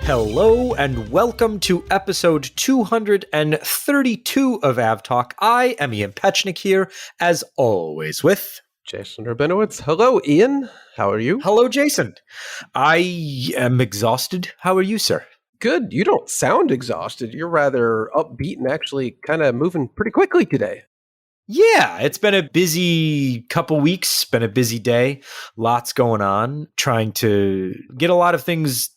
Hello and welcome to episode 232 of AvTalk. I am Ian Petchnick here, as always, with Jason Rabinowitz. Hello, Ian. How are you? Hello, Jason. I am exhausted. How are you, sir? Good. You don't sound exhausted. You're rather upbeat and actually kind of moving pretty quickly today. Yeah, it's been a busy couple weeks, been a busy day. Lots going on, trying to get a lot of things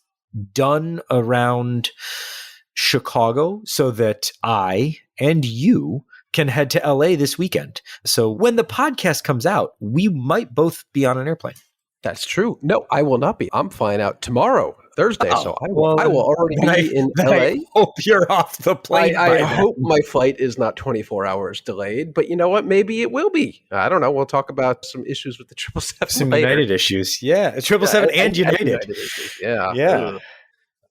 done around Chicago so that I and you can head to LA this weekend. So when the podcast comes out, we might both be on an airplane. That's true. No, I will not be. I'm flying out tomorrow, Thursday, so I will already be in LA. I hope you're off the plane. I hope my flight is not 24 hours delayed, but you know what? Maybe it will be. I don't know. We'll talk about some issues with the 777 some later. United issues. Yeah, 777 and United. Issues. Yeah. Yeah.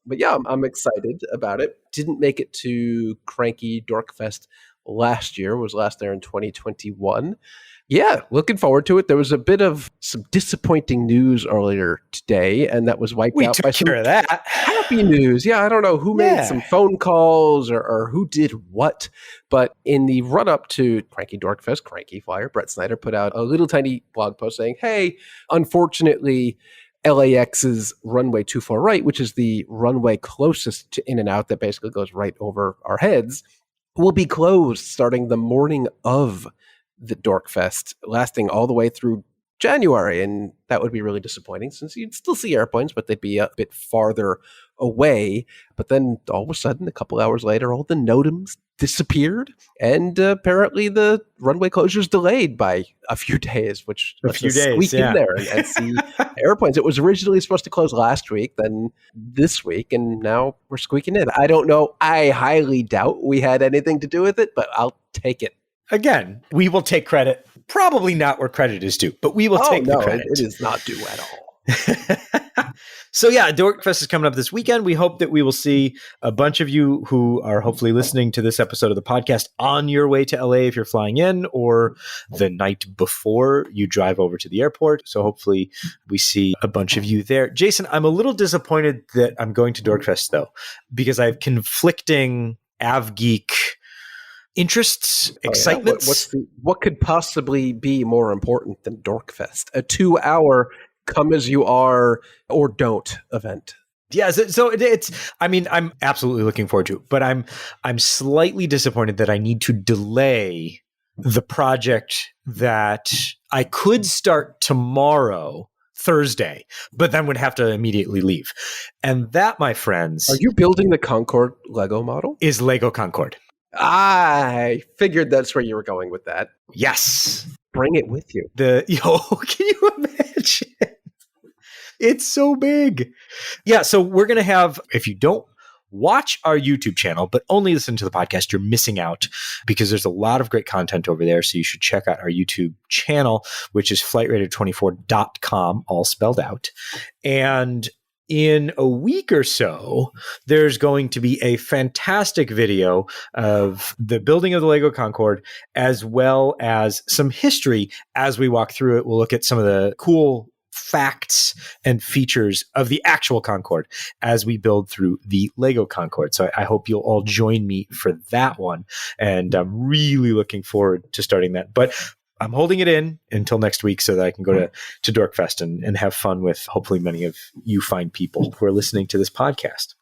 But yeah, I'm excited about it. Didn't make it to Cranky Dorkfest last year. Was last there in 2021. Yeah, looking forward to it. There was a bit of some disappointing news earlier today, and that was wiped out by some care of that. happy news. Yeah, I don't know who made some phone calls or who did what, but in the run-up to Cranky Dorkfest, Cranky Flyer, Brett Snyder put out a little tiny blog post saying, hey, unfortunately, LAX's runway 24 right, which is the runway closest to In-N-Out that basically goes right over our heads, will be closed starting the morning of the Dorkfest, lasting all the way through January. And that would be really disappointing since you'd still see airplanes, but they'd be a bit farther away. But then all of a sudden, a couple hours later, all the NOTAMs disappeared. And apparently the runway closure's delayed by a few days, which lets us squeak in there and see airplanes. It was originally supposed to close last week, then this week, and now we're squeaking in. I don't know. I highly doubt we had anything to do with it, but I'll take it. Again, we will take credit. Probably not where credit is due, but we will take the credit. It is not due at all. So yeah, Dorkfest is coming up this weekend. We hope that we will see a bunch of you who are hopefully listening to this episode of the podcast on your way to LA if you're flying in, or the night before you drive over to the airport. So hopefully we see a bunch of you there. Jason, I'm a little disappointed that I'm going to Dorkfest though, because I have conflicting AvGeek interests, excitements. What could possibly be more important than Dorkfest? A 2-hour come as you are or don't event. Yeah, so it's. I mean, I'm absolutely looking forward to it, but I'm slightly disappointed that I need to delay the project that I could start tomorrow, Thursday, but then would have to immediately leave. And that, my friends, are you building the Concorde Lego model? Is Lego Concorde. I figured that's where you were going with that. Yes. Bring it with you. Can you imagine? It's so big. Yeah, so we're going to have, if you don't watch our YouTube channel, but only listen to the podcast, you're missing out because there's a lot of great content over there. So you should check out our YouTube channel, which is flightradar24.com, all spelled out. And in a week or so, there's going to be a fantastic video of the building of the Lego Concorde, as well as some history. As we walk through it, we'll look at some of the cool facts and features of the actual Concorde as we build through the Lego Concorde. So I hope you'll all join me for that one. And I'm really looking forward to starting that. But I'm holding it in until next week so that I can go to Dorkfest and have fun with hopefully many of you fine people who are listening to this podcast.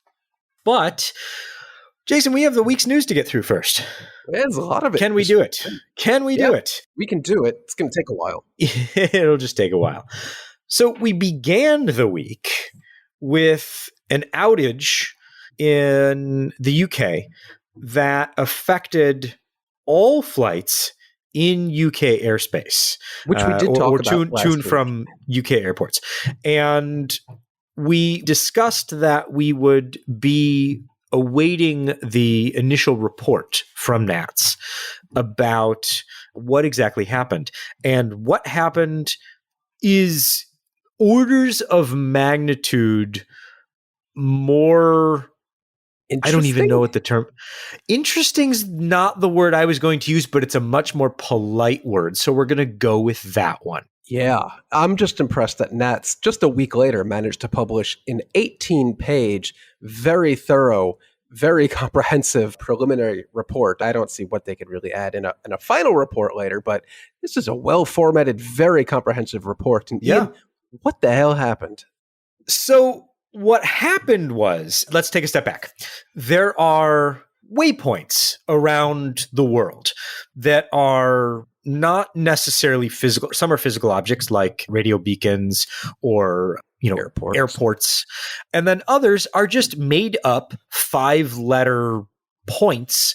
But, Jason, we have the week's news to get through first. There's a lot of it. Can we do it? Can we do it? We can do it. It's going to take a while. It'll just take a while. So we began the week with an outage in the UK that affected all flights in UK airspace, which we did talk about tuned from UK airports. And we discussed that we would be awaiting the initial report from NATS about what exactly happened. And what happened is orders of magnitude more. I don't even know what the term. Interesting's not the word I was going to use, but it's a much more polite word. So we're going to go with that one. Yeah, I'm just impressed that NATS, just a week later, managed to publish an 18-page, very thorough, very comprehensive preliminary report. I don't see what they could really add in a final report later, but this is a well-formatted, very comprehensive report. And Ian, what the hell happened? So what happened was, let's take a step back. There are waypoints around the world that are not necessarily physical. Some are physical objects like radio beacons or airports. And then others are just made up 5-letter points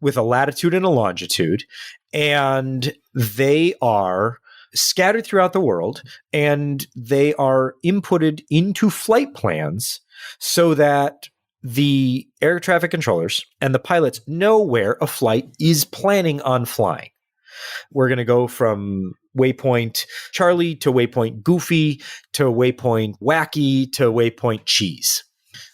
with a latitude and a longitude. And they are scattered throughout the world, and they are inputted into flight plans so that the air traffic controllers and the pilots know where a flight is planning on flying. We're going to go from waypoint Charlie to waypoint Goofy to waypoint Wacky to waypoint Cheese.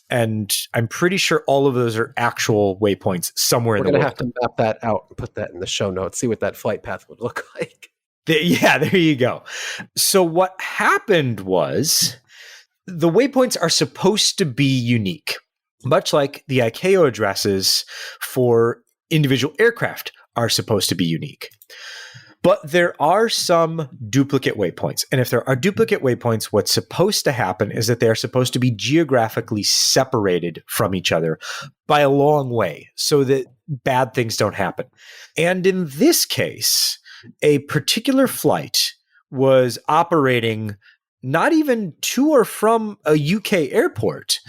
And I'm pretty sure all of those are actual waypoints somewhere in the world. We're going to have to map that out and put that in the show notes, see what that flight path would look like. Yeah, there you go. So what happened was the waypoints are supposed to be unique, much like the ICAO addresses for individual aircraft are supposed to be unique. But there are some duplicate waypoints. And if there are duplicate waypoints, what's supposed to happen is that they are supposed to be geographically separated from each other by a long way so that bad things don't happen. And in this case, a particular flight was operating not even to or from a UK airport,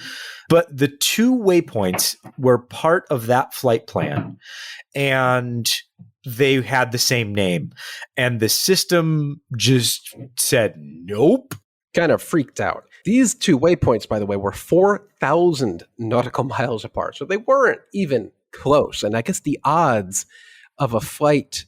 but the two waypoints were part of that flight plan. And they had the same name, and the system just said, nope. Kind of freaked out. These two waypoints, by the way, were 4,000 nautical miles apart. So they weren't even close. And I guess the odds of a flight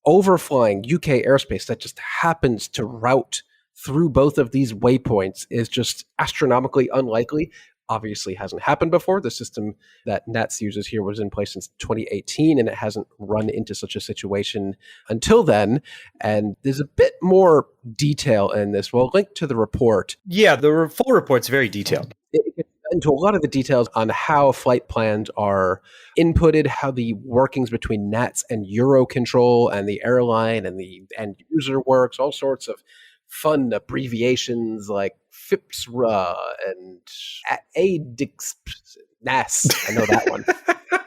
overflying UK airspace that just happens to route through both of these waypoints is just astronomically unlikely. Obviously hasn't happened before. The system that NATS uses here was in place since 2018, and it hasn't run into such a situation until then. And there's a bit more detail in this. We'll link to the report. Yeah, the full report's very detailed. It gets into a lot of the details on how flight plans are inputted, how the workings between NATS and Eurocontrol and the airline and the end user works, all sorts of fun abbreviations like FIPSRA and ADIX, NAS. I know that one.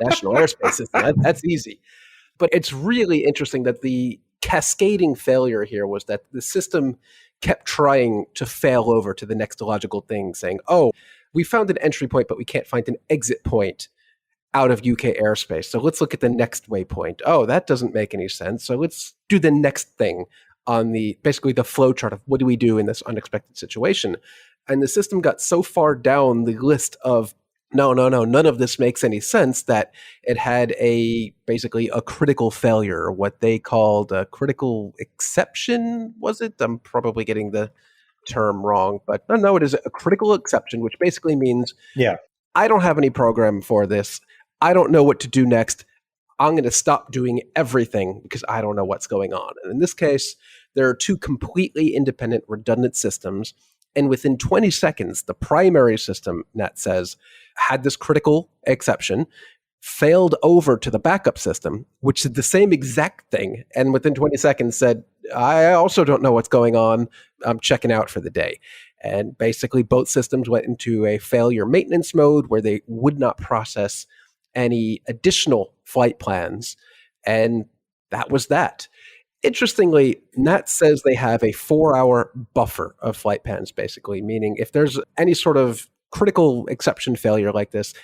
National Airspace System. That's easy. But it's really interesting that the cascading failure here was that the system kept trying to fail over to the next logical thing, saying, oh, we found an entry point, but we can't find an exit point out of UK airspace. So let's look at the next waypoint. Oh, that doesn't make any sense. So let's do the next thing on basically the flow chart of what do we do in this unexpected situation. And the system got so far down the list of no, none of this makes any sense that it had basically a critical failure, what they called a critical exception, was it? I'm probably getting the term wrong, but no, it is a critical exception, which basically means, I don't have any program for this. I don't know what to do next. I'm going to stop doing everything because I don't know what's going on. And in this case, there are two completely independent redundant systems. And within 20 seconds, the primary system, NAT says, had this critical exception, failed over to the backup system, which did the same exact thing. And within 20 seconds said, I also don't know what's going on. I'm checking out for the day. And basically, both systems went into a failure maintenance mode where they would not process any additional flight plans. And that was that. Interestingly, NAT says they have a 4-hour buffer of flight plans, basically, meaning if there's any sort of critical exception failure like this,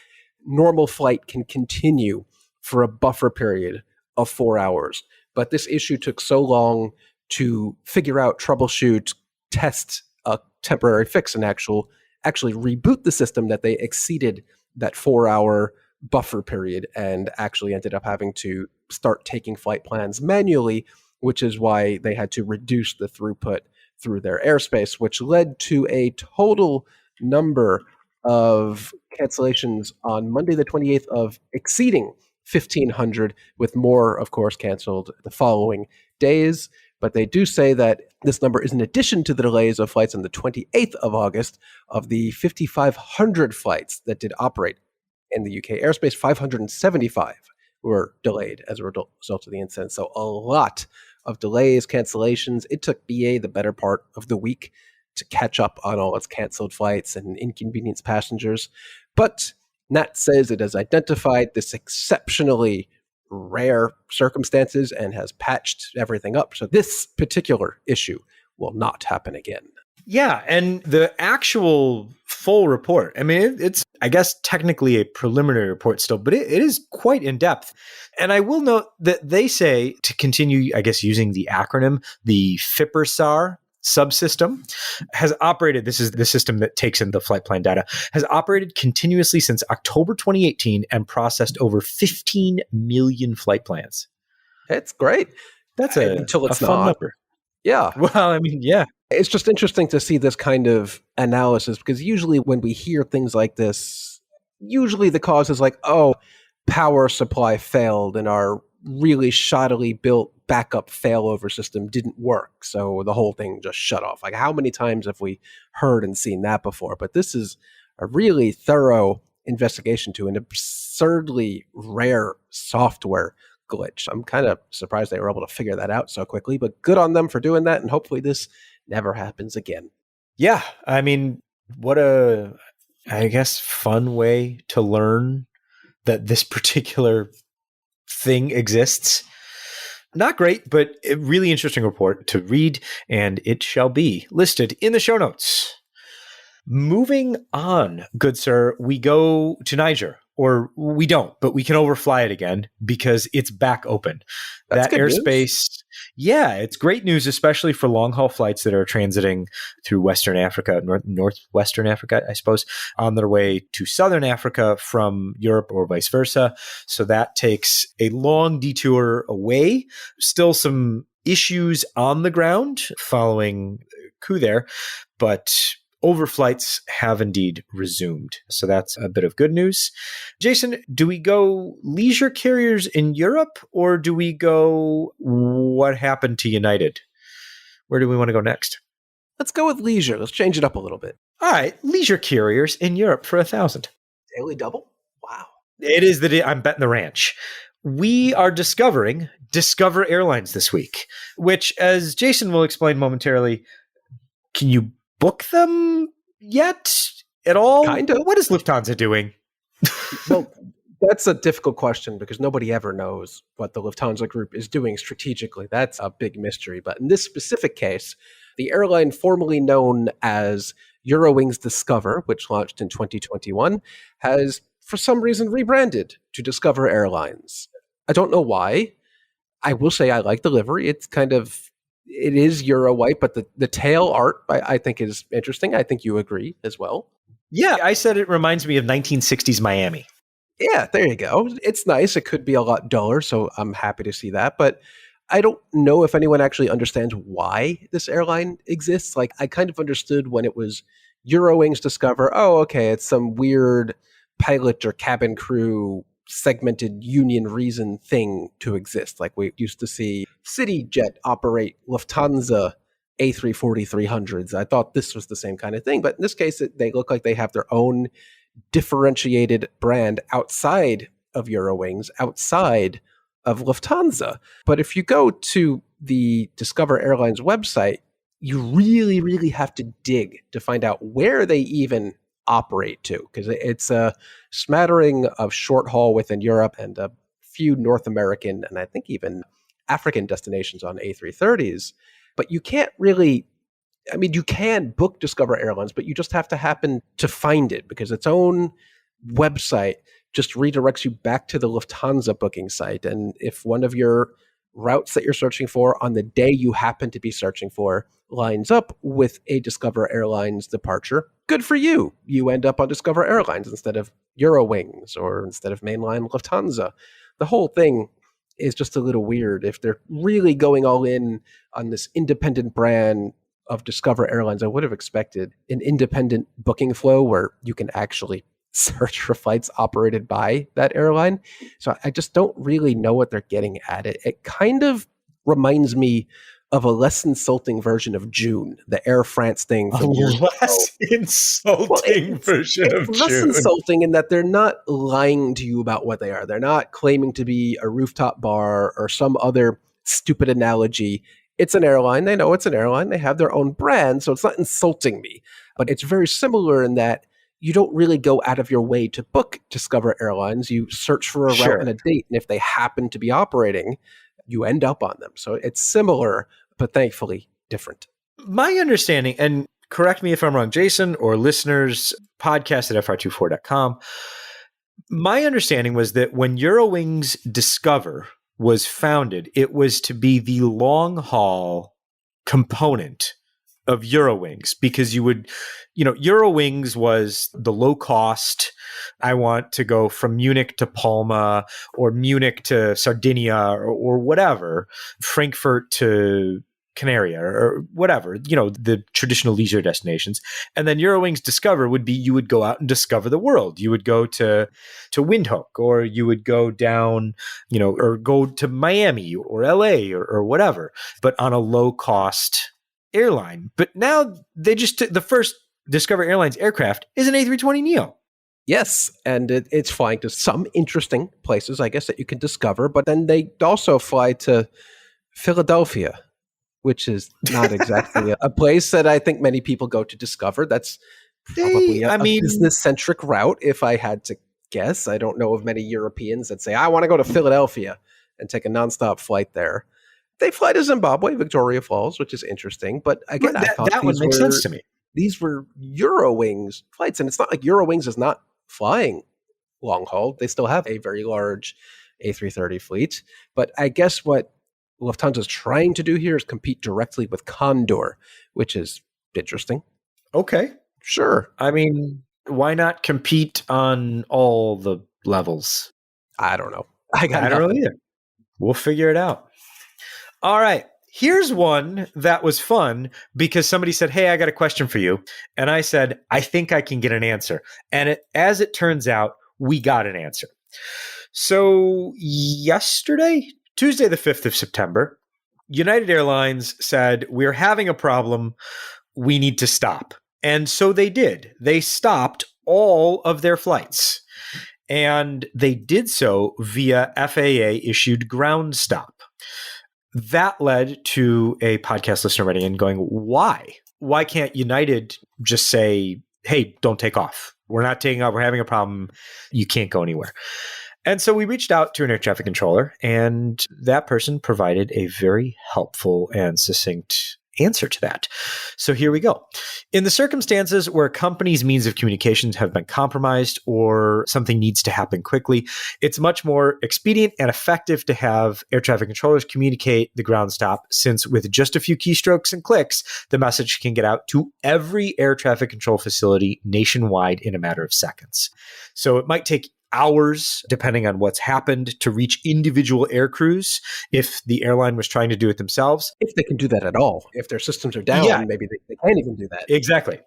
normal flight can continue for a buffer period of 4 hours. But this issue took so long to figure out, troubleshoot, test a temporary fix, and actually reboot the system that they exceeded that 4-hour buffer period and actually ended up having to start taking flight plans manually, which is why they had to reduce the throughput through their airspace, which led to a total number of cancellations on Monday the 28th of exceeding 1,500, with more, of course, canceled the following days. But they do say that this number is in addition to the delays of flights on the 28th of August of the 5,500 flights that did operate in the UK airspace. 575 were delayed as a result of the incident. So a lot of delays, cancellations. It took BA the better part of the week to catch up on all its canceled flights and inconvenience passengers. But NATS says it has identified this exceptionally rare circumstances and has patched everything up. So this particular issue will not happen again. Yeah, and the actual full report, I mean, it's, I guess, technically a preliminary report still, but it is quite in depth. And I will note that they say to continue, I guess, using the acronym, the FIPRSAR subsystem has operated, this is the system that takes in the flight plan data, has operated continuously since October 2018 and processed over 15 million flight plans. It's great. That's until it's a fun not. number. Yeah. Well, I mean, yeah. It's just interesting to see this kind of analysis because usually when we hear things like this, usually the cause is like, oh, power supply failed and our really shoddily built backup failover system didn't work. So the whole thing just shut off. Like how many times have we heard and seen that before? But this is a really thorough investigation to an absurdly rare software glitch. I'm kind of surprised they were able to figure that out so quickly, but good on them for doing that. And hopefully this never happens again. Yeah. I mean, what a, I guess, fun way to learn that this particular thing exists. Not great, but a really interesting report to read, and it shall be listed in the show notes. Moving on, good sir, we go to Niger. Or we don't, but we can overfly it again because it's back open. That's that airspace, news. Yeah, it's great news, especially for long-haul flights that are transiting through Western Africa, Northwestern Africa, I suppose, on their way to Southern Africa from Europe or vice versa. So that takes a long detour away. Still some issues on the ground following coup there, but overflights have indeed resumed. So that's a bit of good news. Jason, do we go leisure carriers in Europe or do we go what happened to United? Where do we want to go next? Let's go with leisure. Let's change it up a little bit. All right. Leisure carriers in Europe for 1,000. Daily double? Wow. It is I'm betting the ranch. We are discovering Discover Airlines this week, which, as Jason will explain momentarily, can you book them yet at all? Kind of. What is Lufthansa doing? Well, that's a difficult question because nobody ever knows what the Lufthansa group is doing strategically. That's a big mystery. But in this specific case, the airline formerly known as Eurowings Discover, which launched in 2021, has for some reason rebranded to Discover Airlines. I don't know why. I will say I like the livery. It is Euro white, but the tail art I think is interesting. I think you agree as well. Yeah, I said it reminds me of 1960s Miami. Yeah, there you go. It's nice. It could be a lot duller, so I'm happy to see that. But I don't know if anyone actually understands why this airline exists. Like, I kind of understood when it was Eurowings Discover. Oh, okay, it's some weird pilot or cabin crew segmented union reason thing to exist. Like we used to see CityJet operate Lufthansa A340-300s. I thought this was the same kind of thing, but in this case, they look like they have their own differentiated brand outside of Eurowings, outside of Lufthansa. But if you go to the Discover Airlines website, you really, really have to dig to find out where they even operate to, because it's a smattering of short haul within Europe and a few North American and I think even African destinations on A330s. But you can't really, I mean, you can book Discover Airlines, but you just have to happen to find it because its own website just redirects you back to the Lufthansa booking site. And if one of your routes that you're searching for on the day you happen to be searching for lines up with a Discover Airlines departure, good for you. You end up on Discover Airlines instead of Eurowings or instead of mainline Lufthansa. The whole thing is just a little weird. If they're really going all in on this independent brand of Discover Airlines, I would have expected an independent booking flow where you can actually search for flights operated by that airline. So I just don't really know what they're getting at. It kind of reminds me of a less insulting version of June, the Air France thing from years ago. Less insulting version of It's less June. insulting in that they're not lying to you about what they are. They're not claiming to be a rooftop bar or some other stupid analogy. It's an airline. They know it's an airline. They have their own brand, so it's not insulting me. But it's very similar in that you don't really go out of your way to book Discover Airlines. You search for a route and a date, and if they happen to be operating, you end up on them. So it's similar, but thankfully different. My understanding, and correct me if I'm wrong, Jason, or listeners, podcast at fr24.com. My understanding was that when Eurowings Discover was founded, it was to be the long haul component of Eurowings, because Eurowings was the low cost. I want to go from Munich to Palma or Munich to Sardinia or whatever, Frankfurt to Canaria or whatever, the traditional leisure destinations. And then Eurowings Discover would be, you would go out and discover the world. You would go to Windhoek, or you would go down, or go to Miami or LA or whatever, but on a low cost airline. But now they the first Discover Airlines aircraft is an A320neo. Yes, and it's flying to some interesting places, I guess, that you can discover. But then they also fly to Philadelphia, which is not exactly a place that I think many people go to discover. That's probably a business-centric route, if I had to guess. I don't know of many Europeans that say, I want to go to Philadelphia and take a nonstop flight there. They fly to Zimbabwe, Victoria Falls, which is interesting. But again, I thought that would make sense to me. These were Eurowings flights, and it's not like Eurowings is not flying long haul. They still have a very large A330 fleet. But I guess what Lufthansa is trying to do here is compete directly with Condor, which is interesting. Okay. Sure. I mean, why not compete on all the levels? I don't know. I don't know either. We'll figure it out. All right. Here's one that was fun because somebody said, hey, I got a question for you. And I said, I think I can get an answer. And as it turns out, we got an answer. So yesterday, Tuesday, the 5th of September, United Airlines said, we're having a problem. We need to stop. And so they did. They stopped all of their flights. And they did so via FAA-issued ground stop. That led to a podcast listener writing in going, why? Why can't United just say, hey, don't take off? We're not taking off. We're having a problem. You can't go anywhere. And so we reached out to an air traffic controller, and that person provided a very helpful and succinct answer to that. So here we go. In the circumstances where a company's means of communications have been compromised or something needs to happen quickly, it's much more expedient and effective to have air traffic controllers communicate the ground stop, since with just a few keystrokes and clicks, the message can get out to every air traffic control facility nationwide in a matter of seconds. So it might take hours, depending on what's happened, to reach individual air crews if the airline was trying to do it themselves. If they can do that at all. If their systems are down, maybe they can't even do that. Exactly.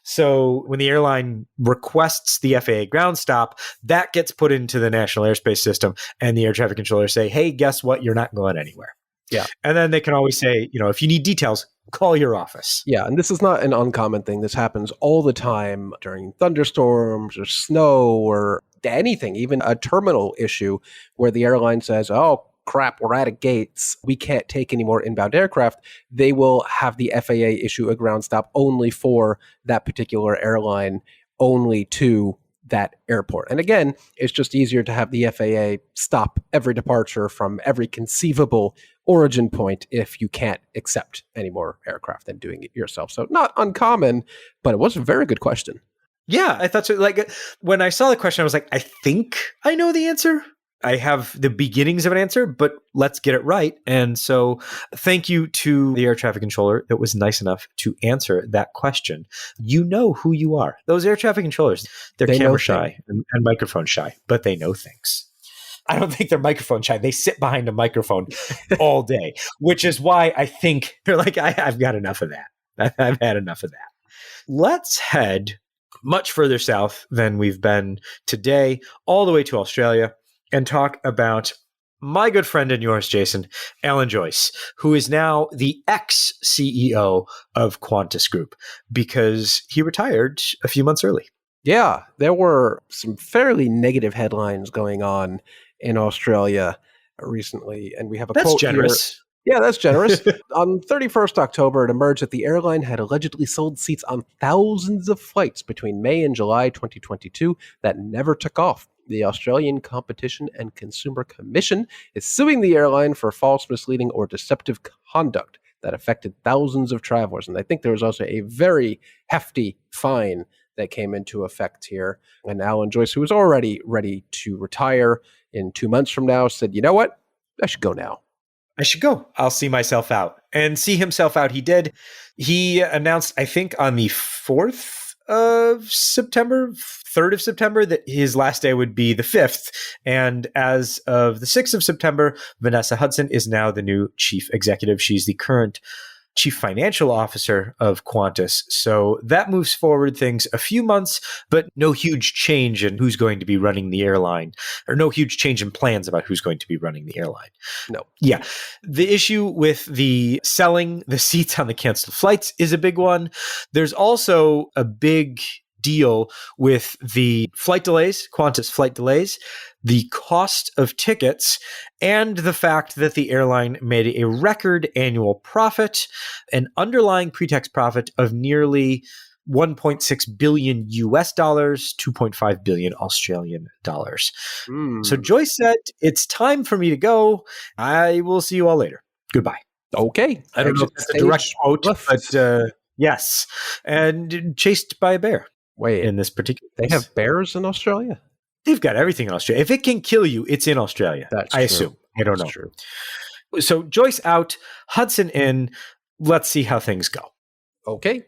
So when the airline requests the FAA ground stop, that gets put into the national airspace system, and the air traffic controllers say, hey, guess what? You're not going anywhere. Yeah. And then they can always say, if you need details, call your office. Yeah. And this is not an uncommon thing. This happens all the time during thunderstorms or snow or anything, even a terminal issue where the airline says, oh, crap, we're out of gates. We can't take any more inbound aircraft. They will have the FAA issue a ground stop only for that particular airline, only to that airport. And again, it's just easier to have the FAA stop every departure from every conceivable origin point if you can't accept any more aircraft than doing it yourself. So not uncommon, but it was a very good question. Yeah, I thought so. Like when I saw the question, I was like, I think I know the answer. I have the beginnings of an answer, but let's get it right. And so thank you to the air traffic controller that was nice enough to answer that question. You know who you are. Those air traffic controllers, they're camera shy and microphone shy, but they know things. I don't think they're microphone shy. They sit behind a microphone all day, which is why I think they're like, I've got enough of that. I've had enough of that. Let's head much further south than we've been today, all the way to Australia, and talk about my good friend and yours, Jason, Alan Joyce, who is now the ex-CEO of Qantas Group because he retired a few months early. Yeah, there were some fairly negative headlines going on in Australia recently, and we have a That's quote generous. here. Yeah, that's generous. On 31st October, it emerged that the airline had allegedly sold seats on thousands of flights between May and July 2022 that never took off. The Australian Competition and Consumer Commission is suing the airline for false, misleading, or deceptive conduct that affected thousands of travelers. And I think there was also a very hefty fine that came into effect here. And Alan Joyce, who was already ready to retire in 2 months from now, said, you know what? I should go now. I should go. I'll see myself out. And see himself out he did. He announced, I think, on the 4th of September, 3rd of September, that his last day would be the 5th. And as of the 6th of September, Vanessa Hudson is now the new chief executive. She's the current chief financial officer of Qantas. So that moves forward things a few months, but no huge change in who's going to be running the airline, or no huge change in plans about who's going to be running the airline. No. Yeah. The issue with the selling the seats on the canceled flights is a big one. There's also a big deal with the flight delays, Qantas flight delays, the cost of tickets, and the fact that the airline made a record annual profit, an underlying pre-tax profit of nearly 1.6 billion US dollars, 2.5 billion Australian dollars. So Joyce said, it's time for me to go. I will see you all later. Goodbye. Okay. I don't know if that's a direct quote, but yes. And chased by a bear. Wait, in this particular they case. have bears in Australia? They've got everything in Australia. If it can kill you, it's in Australia. That's I true. assume. I don't That's know. True. So Joyce out, Hudson in. Let's see how things go. Okay.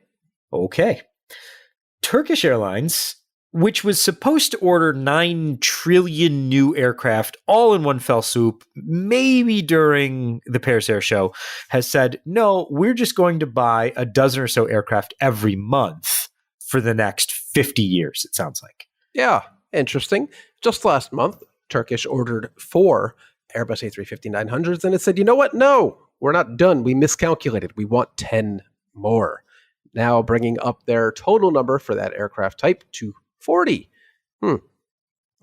Turkish Airlines, which was supposed to order 9 trillion new aircraft all in one fell swoop, maybe during the Paris Air Show, has said, no, we're just going to buy a dozen or so aircraft every month for the next 50 years, it sounds like. Yeah, interesting. Just last month, Turkish ordered 4 Airbus A350-900s, and it said, you know what? No, we're not done. We miscalculated. We want 10 more. Now bringing up their total number for that aircraft type to 40.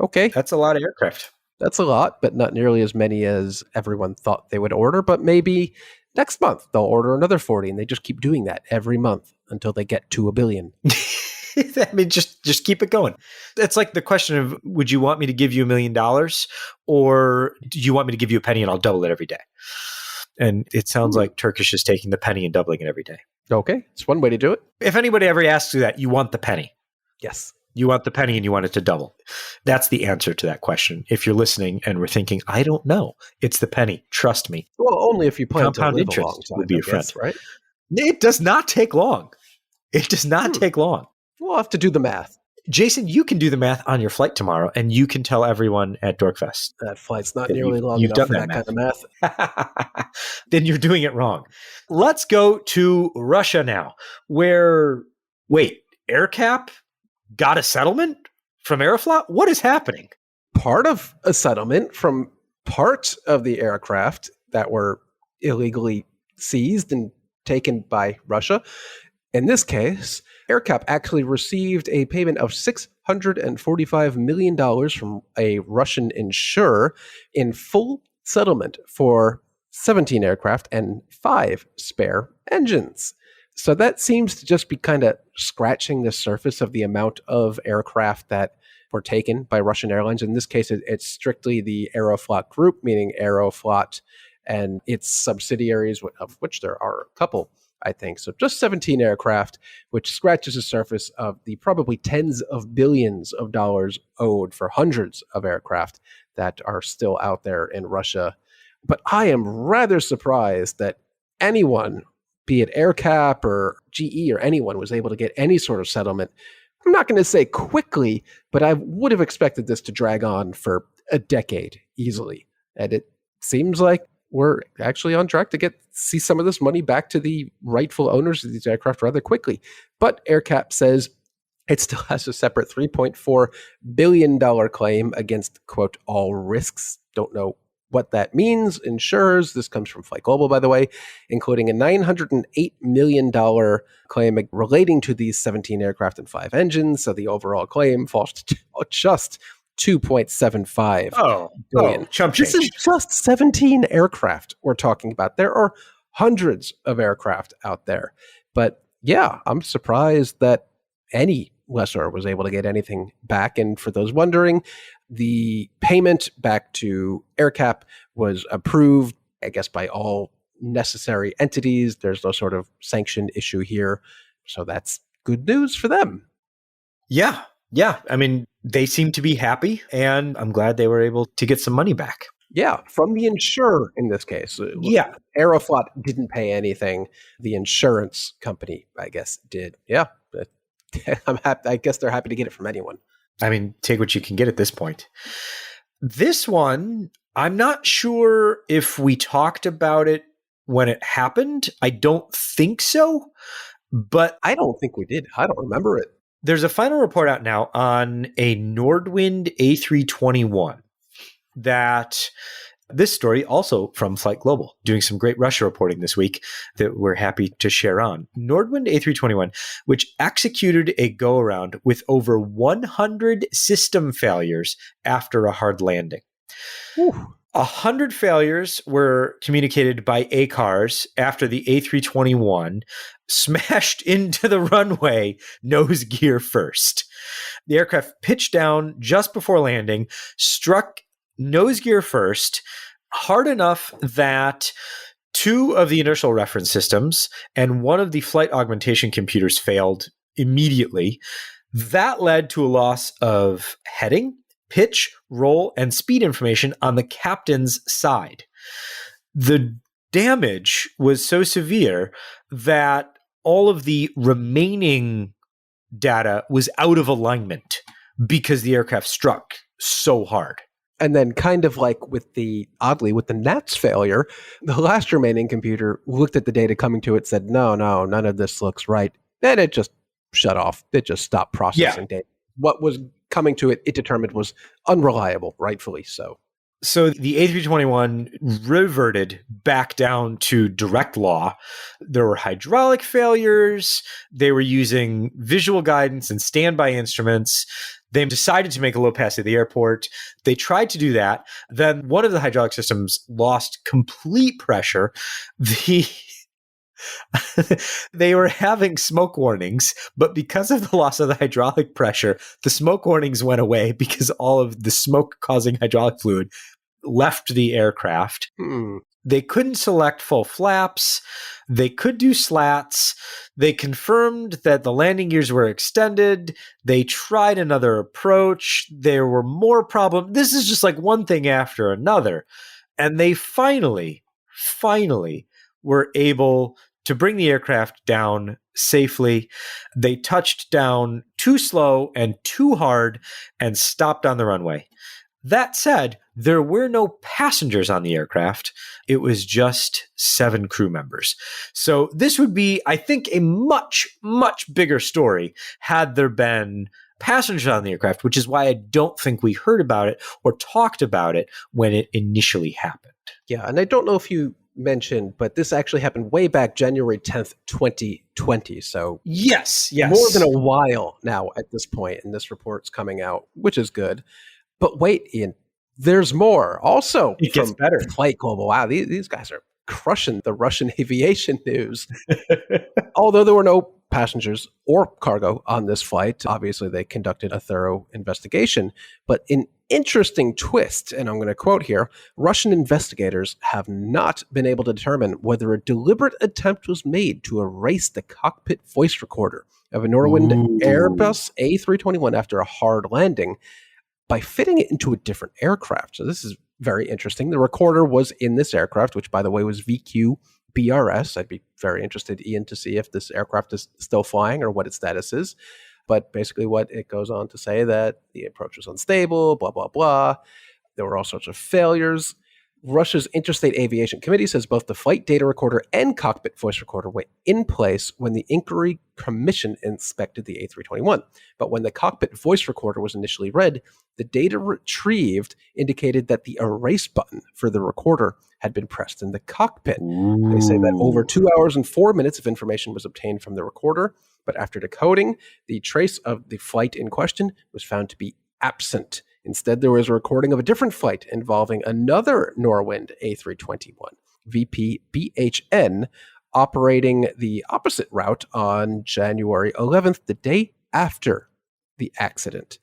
Okay. That's a lot of aircraft. That's a lot, but not nearly as many as everyone thought they would order. But maybe next month they'll order another 40, and they just keep doing that every month until they get to 1 billion. I mean, just keep it going. It's like the question of, would you want me to give you $1 million, or do you want me to give you a penny and I'll double it every day? And it sounds like Turkish is taking the penny and doubling it every day. Okay, it's one way to do it. If anybody ever asks you that, you want the penny. Yes. You want the penny and you want it to double. That's the answer to that question. If you're listening and we're thinking, I don't know, it's the penny. Trust me. Well, only if you plan Compound to live interest a long time, would be a friend, right? It does not take long. It does not take long. We'll have to do the math. Jason, you can do the math on your flight tomorrow, and you can tell everyone at Dorkfest. That flight's not nearly long enough for that kind of math. Then you're doing it wrong. Let's go to Russia now, where, AirCap got a settlement from Aeroflot? What is happening? Part of a settlement from part of the aircraft that were illegally seized and taken by Russia. In this case, AerCap actually received a payment of $645 million from a Russian insurer in full settlement for 17 aircraft and 5 spare engines. So that seems to just be kind of scratching the surface of the amount of aircraft that were taken by Russian airlines. In this case, it's strictly the Aeroflot group, meaning Aeroflot and its subsidiaries, of which there are a couple, I think. So just 17 aircraft, which scratches the surface of the probably tens of billions of dollars owed for hundreds of aircraft that are still out there in Russia. But I am rather surprised that anyone, be it AerCap or GE or anyone, was able to get any sort of settlement. I'm not going to say quickly, but I would have expected this to drag on for a decade easily. And it seems like we're actually on track to see some of this money back to the rightful owners of these aircraft rather quickly. But AerCap says it still has a separate $3.4 billion claim against, quote, all risks. Don't know what that means. Insurers, this comes from Flight Global, by the way, including a $908 million claim relating to these 17 aircraft and 5 engines. So the overall claim falls to just 2.75 billion. Chump change. This is just 17 aircraft we're talking about. There are hundreds of aircraft out there. But yeah, I'm surprised that any lessor was able to get anything back. And for those wondering, the payment back to AerCap was approved, I guess, by all necessary entities. There's no sort of sanction issue here. So that's good news for them. Yeah. I mean, they seem to be happy, and I'm glad they were able to get some money back. Yeah, from the insurer in this case. Yeah. Aeroflot didn't pay anything. The insurance company, I guess, did. Yeah. I'm happy. I guess they're happy to get it from anyone. I mean, take what you can get at this point. This one, I'm not sure if we talked about it when it happened. I don't think so, but I don't think we did. I don't remember it. There's a final report out now on a Nordwind A321 that this story also from Flight Global, doing some great Russia reporting this week that we're happy to share on. Nordwind A321, which executed a go-around with over 100 system failures after a hard landing. Whew. 100 failures were communicated by ACARS after the A321 smashed into the runway nose gear first. The aircraft pitched down just before landing, struck nose gear first, hard enough that 2 of the inertial reference systems and 1 of the flight augmentation computers failed immediately. That led to a loss of heading, pitch, roll, and speed information on the captain's side. The damage was so severe that all of the remaining data was out of alignment because the aircraft struck so hard. And then kind of like with the NATS failure, the last remaining computer looked at the data coming to it, said, no, none of this looks right. Then it just shut off. It just stopped processing data. What was coming to it, it determined was unreliable, rightfully so. So the A321 reverted back down to direct law. There were hydraulic failures. They were using visual guidance and standby instruments. They decided to make a low pass at the airport. They tried to do that. Then one of the hydraulic systems lost complete pressure. They were having smoke warnings, but because of the loss of the hydraulic pressure, the smoke warnings went away because all of the smoke causing hydraulic fluid left the aircraft. They couldn't select full flaps. They could do slats. They confirmed that the landing gears were extended. They tried another approach. There were more problems. This is just like one thing after another. And they finally were able to bring the aircraft down safely. They touched down too slow and too hard and stopped on the runway. That said, there were no passengers on the aircraft. It was just 7 crew members. So this would be, I think, a much, much bigger story had there been passengers on the aircraft, which is why I don't think we heard about it or talked about it when it initially happened. Yeah, and I don't know if you mentioned, but this actually happened way back January 10th, 2020. So yes. More than a while now at this point, and this report's coming out, which is good. But wait, Ian, there's more. Also, it gets better. Flight Global. Wow, these guys are crushing the Russian aviation news. Although there were no passengers or cargo on this flight, obviously they conducted a thorough investigation. But an interesting twist, and I'm going to quote here, Russian investigators have not been able to determine whether a deliberate attempt was made to erase the cockpit voice recorder of a Nordwind Airbus A321 after a hard landing by fitting it into a different aircraft. So this is very interesting. The recorder was in this aircraft, which, by the way, was VQ BRS. I'd be very interested, Ian, to see if this aircraft is still flying or what its status is. But basically what it goes on to say that the approach was unstable, blah, blah, blah. There were all sorts of failures. Russia's Interstate Aviation Committee says both the flight data recorder and cockpit voice recorder were in place when the Inquiry Commission inspected the A321. But when the cockpit voice recorder was initially read, the data retrieved indicated that the erase button for the recorder had been pressed in the cockpit. Ooh. They say that over 2 hours and 4 minutes of information was obtained from the recorder, but after decoding, the trace of the flight in question was found to be absent. Instead, there was a recording of a different flight involving another Nordwind A321, VPBHN, operating the opposite route on January 11th, the day after the accident.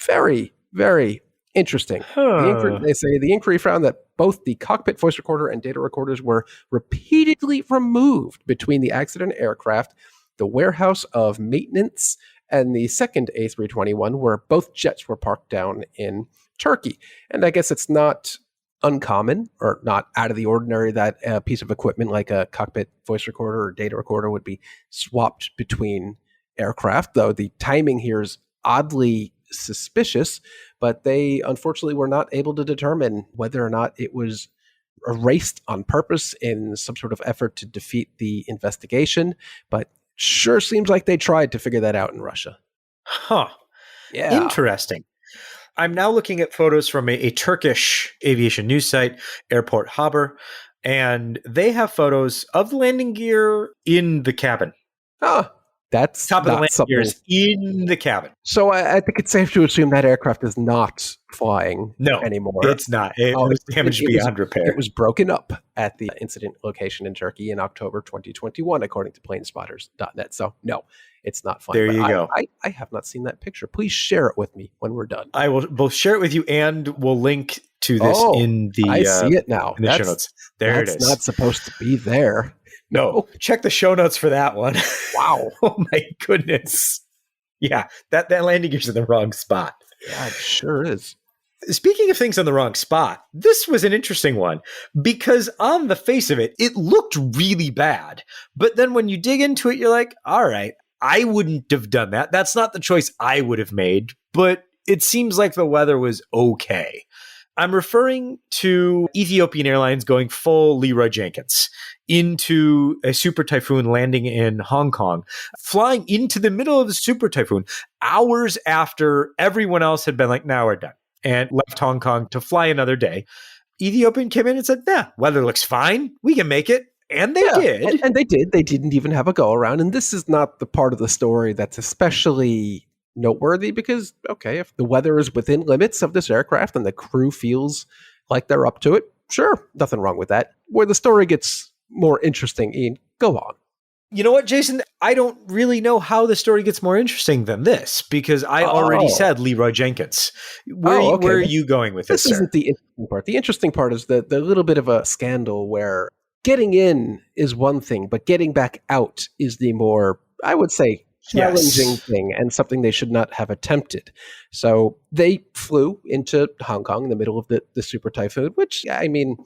Very, very interesting. They say the inquiry found that both the cockpit voice recorder and data recorders were repeatedly removed between the accident aircraft, the warehouse of maintenance, and the second A321, where both jets were parked down in Turkey. And I guess it's not uncommon or not out of the ordinary that a piece of equipment like a cockpit voice recorder or data recorder would be swapped between aircraft, though the timing here is oddly suspicious. But they unfortunately were not able to determine whether or not it was erased on purpose in some sort of effort to defeat the investigation. But sure seems like they tried to figure that out in Russia. Huh. Yeah. Interesting. I'm now looking at photos from a Turkish aviation news site, Airport Haber, and they have photos of the landing gear in the cabin. That's top of the landing gear is in the cabin. So I think it's safe to assume that aircraft is not flying anymore. It's not. It was damaged beyond repair. It was broken up at the incident location in Turkey in October 2021, according to planespotters.net. So no, it's not flying. There you go. I have not seen that picture. Please share it with me when we're done. I will both share it with you and we'll link to this in the I see it now. In the show notes. There it is. That's not supposed to be there. No, check the show notes for that one. Wow. Oh my goodness. Yeah, that landing gear's in the wrong spot. Yeah, it sure is. Speaking of things on the wrong spot, this was an interesting one because on the face of it, it looked really bad. But then when you dig into it, you're like, all right, I wouldn't have done that. That's not the choice I would have made, but it seems like the weather was okay. I'm referring to Ethiopian Airlines going full Leroy Jenkins into a super typhoon landing in Hong Kong, flying into the middle of the super typhoon hours after everyone else had been like, now we're done, and left Hong Kong to fly another day. Ethiopian came in and said, weather looks fine. We can make it. And they did. And they did. They didn't even have a go around. And this is not the part of the story that's especially noteworthy because, okay, if the weather is within limits of this aircraft and the crew feels like they're up to it, sure, nothing wrong with that. Where the story gets more interesting, Ian, go on. You know what, Jason? I don't really know how the story gets more interesting than this because I already said Leroy Jenkins. Where are you going with this, This isn't the interesting part. The interesting part is the little bit of a scandal where getting in is one thing, but getting back out is the more, I would say, challenging thing and something they should not have attempted. So they flew into Hong Kong in the middle of the super typhoon, which, I mean,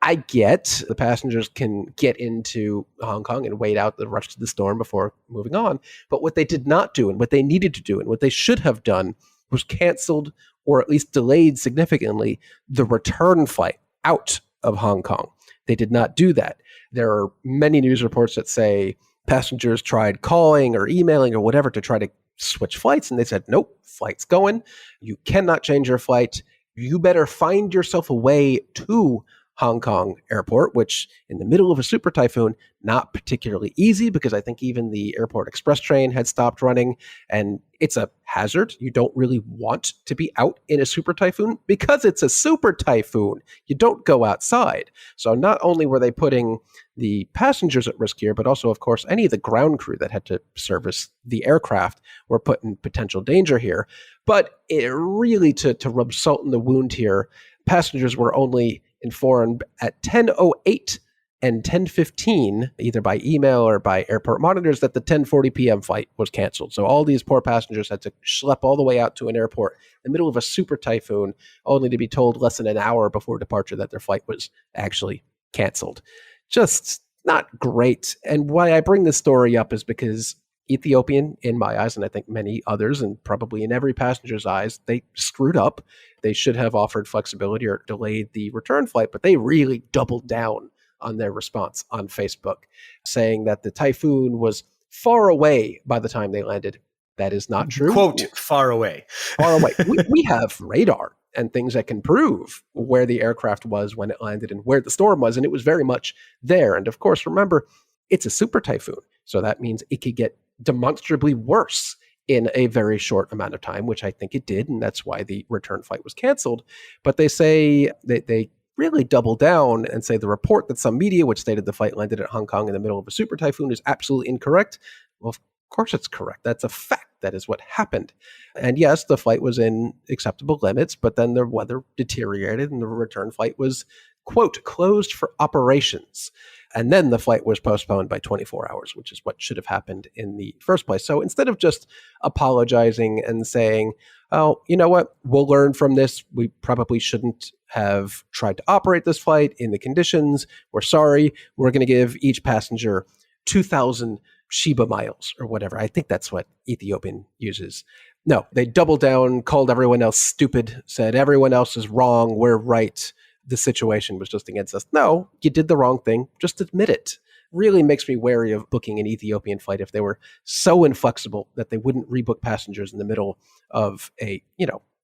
I get the passengers can get into Hong Kong and wait out the rush of the storm before moving on. But what they did not do and what they needed to do and what they should have done was canceled or at least delayed significantly the return flight out of Hong Kong. They did not do that. There are many news reports that say passengers tried calling or emailing or whatever to try to switch flights, and they said, nope, flight's going. You cannot change your flight. You better find yourself a way to Hong Kong airport, which in the middle of a super typhoon, not particularly easy because I think even the airport express train had stopped running and it's a hazard. You don't really want to be out in a super typhoon because it's a super typhoon. You don't go outside. So not only were they putting the passengers at risk here, but also, of course, any of the ground crew that had to service the aircraft were put in potential danger here. But it really, to rub salt in the wound here, passengers were only informed at 10:08 and 10:15, either by email or by airport monitors, that the 10:40 p.m. flight was canceled. So all these poor passengers had to schlep all the way out to an airport in the middle of a super typhoon, only to be told less than an hour before departure that their flight was actually canceled. Just not great. And why I bring this story up is because Ethiopian, in my eyes, and I think many others, and probably in every passenger's eyes, they screwed up. They should have offered flexibility or delayed the return flight, but they really doubled down on their response on Facebook, saying that the typhoon was far away by the time they landed. That is not true. Quote, far away. Far away. We have radar and things that can prove where the aircraft was when it landed and where the storm was, and it was very much there. And of course, remember, it's a super typhoon, so that means it could get demonstrably worse in a very short amount of time, which I think it did, and that's why the return flight was canceled. But they say they really double down and say the report that some media, which stated the flight landed at Hong Kong in the middle of a super typhoon, is absolutely incorrect. Well, of course it's correct. That's a fact. That is what happened. And yes, the flight was in acceptable limits, but then the weather deteriorated and the return flight was, quote, closed for operations. And then the flight was postponed by 24 hours, which is what should have happened in the first place. So instead of just apologizing and saying, oh, you know what, we'll learn from this. We probably shouldn't have tried to operate this flight in the conditions. We're sorry. We're going to give each passenger 2,000 Sheba miles or whatever. I think that's what Ethiopian uses. No, they doubled down, called everyone else stupid, said everyone else is wrong, we're right. The situation was just against us. No, you did the wrong thing. Just admit it. Really makes me wary of booking an Ethiopian flight if they were so inflexible that they wouldn't rebook passengers in the middle of a,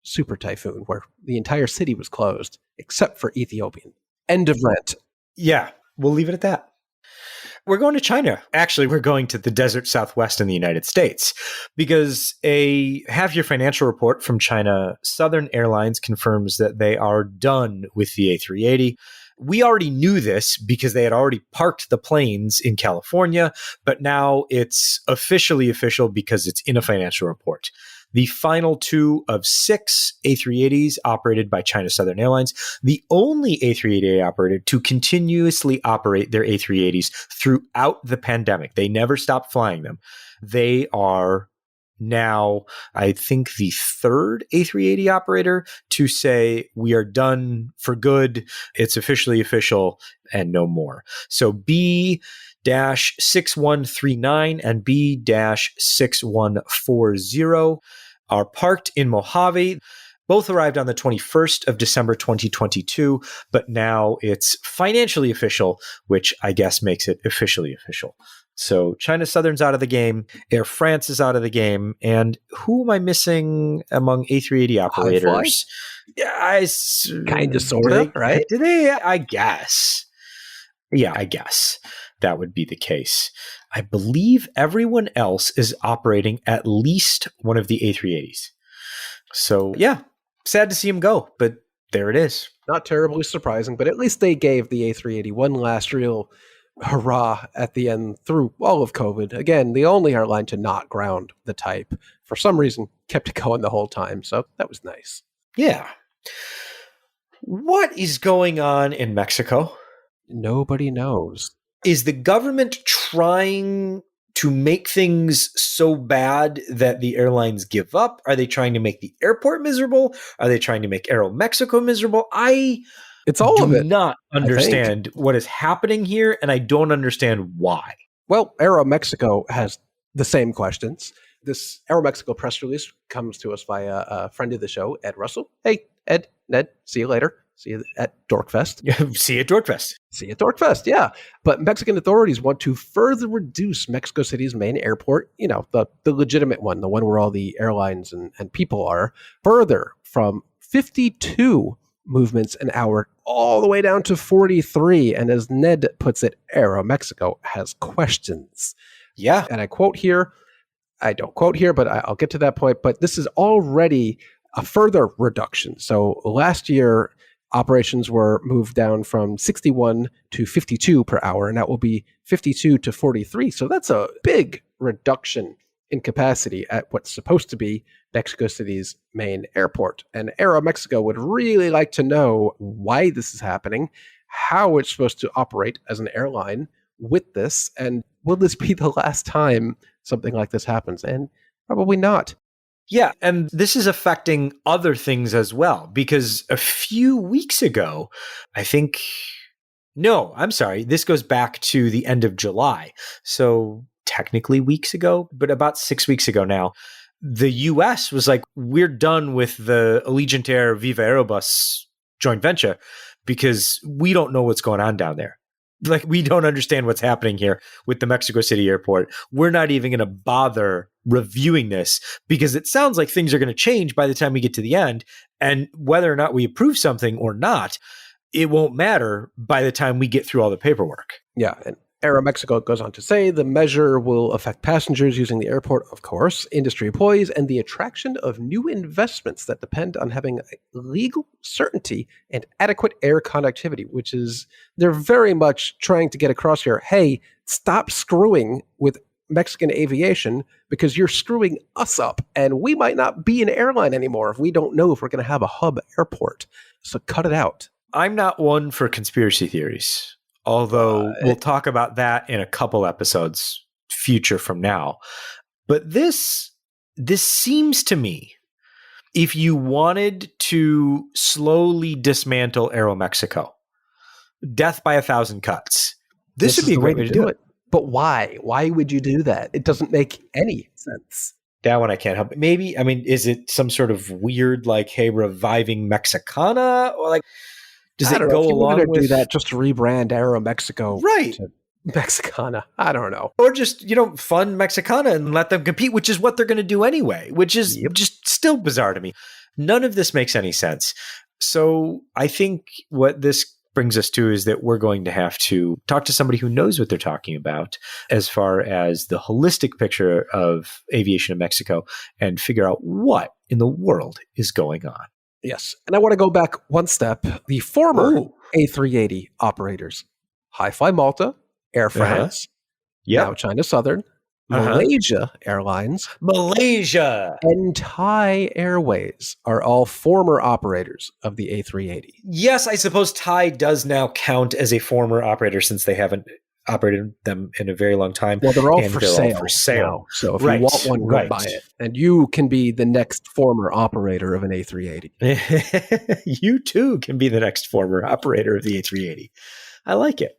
super typhoon where the entire city was closed except for Ethiopian. End of rant. Yeah, we'll leave it at that. We're going to China. Actually, we're going to the desert Southwest in the United States because a half-year financial report from China Southern Airlines confirms that they are done with the A380. We already knew this because they had already parked the planes in California, but now it's officially official because it's in a financial report. The final 2 of 6 A380s operated by China Southern Airlines, the only A380 operator to continuously operate their A380s throughout the pandemic. They never stopped flying them. They are now, I think, the 3rd A380 operator to say we are done for good. It's officially official and no more. So B-6139 and B-6140 are parked in Mojave. Both arrived on the 21st of December 2022, but now it's financially official, which I guess makes it officially official. So China Southern's out of the game, Air France is out of the game, and who am I missing among A380 operators? Yeah, kind of, sort of, right? Do they? I guess. Yeah, I guess that would be the case. I believe everyone else is operating at least one of the A380s. So, yeah, sad to see him go, but there it is. Not terribly surprising, but at least they gave the A380 one last real hurrah at the end through all of COVID. Again, the only airline to not ground the type. For some reason, kept it going the whole time, so that was nice. Yeah. What is going on in Mexico? Nobody knows. Is the government trying to make things so bad that the airlines give up? Are they trying to make the airport miserable? Are they trying to make Aeromexico miserable? It's all of it. Do not understand what is happening here, and I don't understand why. Well, Aeromexico has the same questions. This Aeromexico press release comes to us via a friend of the show, Ed Russell. Hey, Ed, Ned, see you later. See you at Dorkfest. See you at Dorkfest. See you at Dorkfest, yeah. But Mexican authorities want to further reduce Mexico City's main airport, the legitimate one, the one where all the airlines and people are, further from 52 movements an hour all the way down to 43. And as Ned puts it, Aeromexico has questions. Yeah. And I quote here, I don't quote here, but I'll get to that point. But this is already a further reduction. So last year, operations were moved down from 61 to 52 per hour, and that will be 52 to 43. So that's a big reduction in capacity at what's supposed to be Mexico City's main airport. And Aeromexico would really like to know why this is happening, how it's supposed to operate as an airline with this, and will this be the last time something like this happens? And probably not. Yeah, and this is affecting other things as well, because a few weeks ago, this goes back to the end of July. So technically weeks ago, but about 6 weeks ago now, the US was like, we're done with the Allegiant Air Viva Aerobus joint venture because we don't know what's going on down there. Like, we don't understand what's happening here with the Mexico City airport. We're not even going to bother reviewing this because it sounds like things are going to change by the time we get to the end. And whether or not we approve something or not, it won't matter by the time we get through all the paperwork. Yeah. And Aeromexico goes on to say the measure will affect passengers using the airport, of course, industry employees, and the attraction of new investments that depend on having legal certainty and adequate air connectivity, which is, they're very much trying to get across here, hey, stop screwing with Mexican aviation because you're screwing us up, and we might not be an airline anymore if we don't know if we're going to have a hub airport. So cut it out. I'm not one for conspiracy theories. Although we'll talk about that in a couple episodes future from now. But this seems to me, if you wanted to slowly dismantle Aeromexico, death by 1,000 cuts, this would be a great way to do it. But why? Why would you do that? It doesn't make any sense. That one I can't help. Maybe, I mean, is it some sort of weird, like, hey, reviving Mexicana? Or like, does it go along with... do that just to rebrand Aeromexico right. to Mexicana? I don't know. Or just, fund Mexicana and let them compete, which is what they're going to do anyway, which is just still bizarre to me. None of this makes any sense. So I think what this brings us to is that we're going to have to talk to somebody who knows what they're talking about as far as the holistic picture of aviation in Mexico and figure out what in the world is going on. Yes. And I want to go back one step. The former A380 operators, Hi-Fly Malta, Air France, now China Southern, Malaysia Airlines, and Thai Airways are all former operators of the A380. Yes, I suppose Thai does now count as a former operator since they haven't operated them in a very long time. Well, they're all for sale. Now. So if you want one, go buy it. And you can be the next former operator of an A380. You too can be the next former operator of the A380. I like it.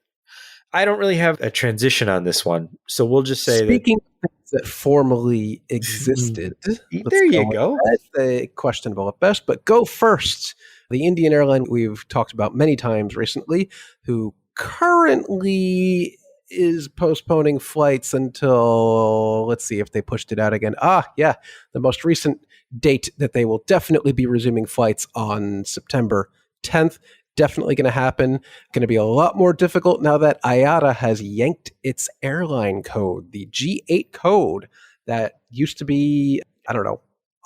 I don't really have a transition on this one, so we'll just say Speaking of things that formerly existed. There you go. That's questionable at best, but Go First, the Indian airline we've talked about many times recently, who currently is postponing flights until, let's see if they pushed it out again. The most recent date that they will definitely be resuming flights on September 10th. Definitely going to happen. Going to be a lot more difficult now that IATA has yanked its airline code. The G8 code that used to be,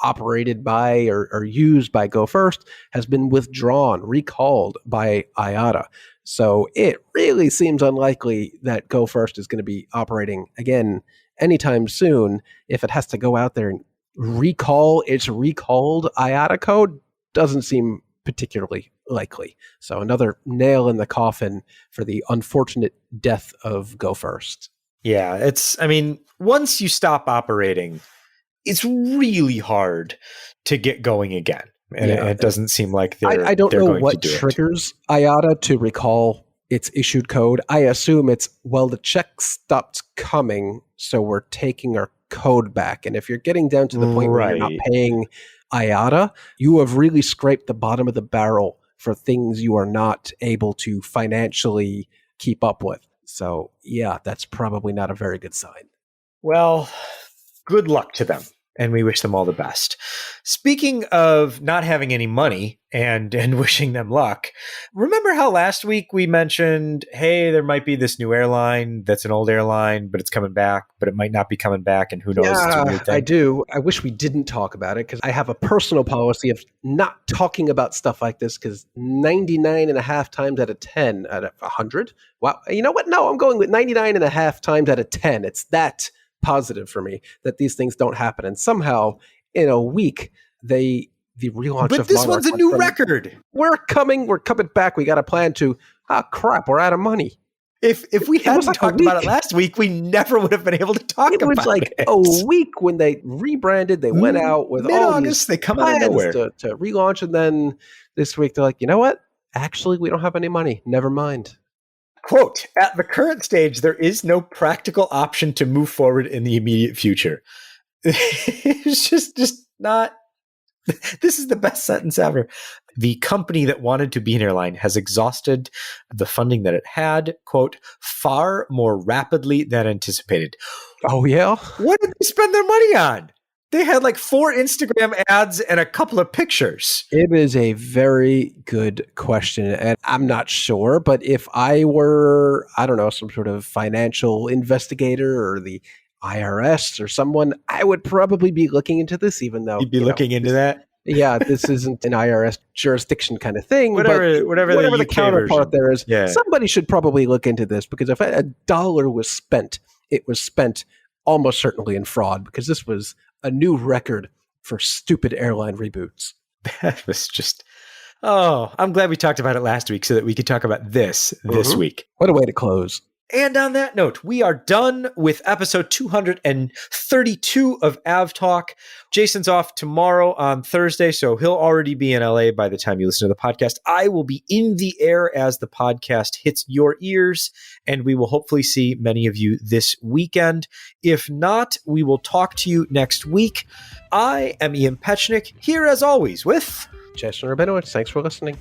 operated by or used by Go First has been withdrawn, recalled by IATA. So it really seems unlikely that Go First is going to be operating again anytime soon. If it has to go out there and recall its recalled IATA code, doesn't seem particularly likely. So another nail in the coffin for the unfortunate death of Go First. Yeah, once you stop operating, it's really hard to get going again. And it doesn't seem like I don't know what triggers IATA to recall its issued code. I assume it's, the check stopped coming, so we're taking our code back. And if you're getting down to the point where you're not paying IATA, you have really scraped the bottom of the barrel for things you are not able to financially keep up with. So, that's probably not a very good sign. Well, good luck to them, and we wish them all the best. Speaking of not having any money and wishing them luck, remember how last week we mentioned, hey, there might be this new airline that's an old airline, but it's coming back, but it might not be coming back, and who knows? Yeah, I do. I wish we didn't talk about it because I have a personal policy of not talking about stuff like this because 99.5 times out of 10 out of 100, wow, you know what? No, I'm going with 99.5 times out of 10. It's that positive for me that these things don't happen. And somehow in a week, the relaunch but of this Monarch one's a new record. We're coming back. We got a plan to, crap, we're out of money. If we hadn't talked about it last week, we never would have been able to talk about it. It was like a week when they rebranded. They went out with all these they come out of nowhere to relaunch. And then this week, they're like, you know what? Actually, we don't have any money. Never mind. Quote, at the current stage, there is no practical option to move forward in the immediate future. It's just not. This is the best sentence ever. The company that wanted to be an airline has exhausted the funding that it had, quote, far more rapidly than anticipated. Oh, yeah? What did they spend their money on? They had like 4 Instagram ads and a couple of pictures. It is a very good question. And I'm not sure, but if I were, I don't know, some sort of financial investigator or the IRS or someone, I would probably be looking into this, even though You'd be looking into that? Yeah, this isn't an IRS jurisdiction kind of thing. Whatever the counterpart version. there is, yeah. Somebody should probably look into this, because if $1 was spent, it was spent almost certainly in fraud, because this was a new record for stupid airline reboots. That was just, I'm glad we talked about it last week so that we could talk about this week. What a way to close. And on that note, we are done with episode 232 of AvTalk. Jason's off tomorrow on Thursday, so he'll already be in LA by the time you listen to the podcast. I will be in the air as the podcast hits your ears, and we will hopefully see many of you this weekend. If not, we will talk to you next week. I am Ian Petchnick, here as always with Jason Rabinowitz. Thanks for listening.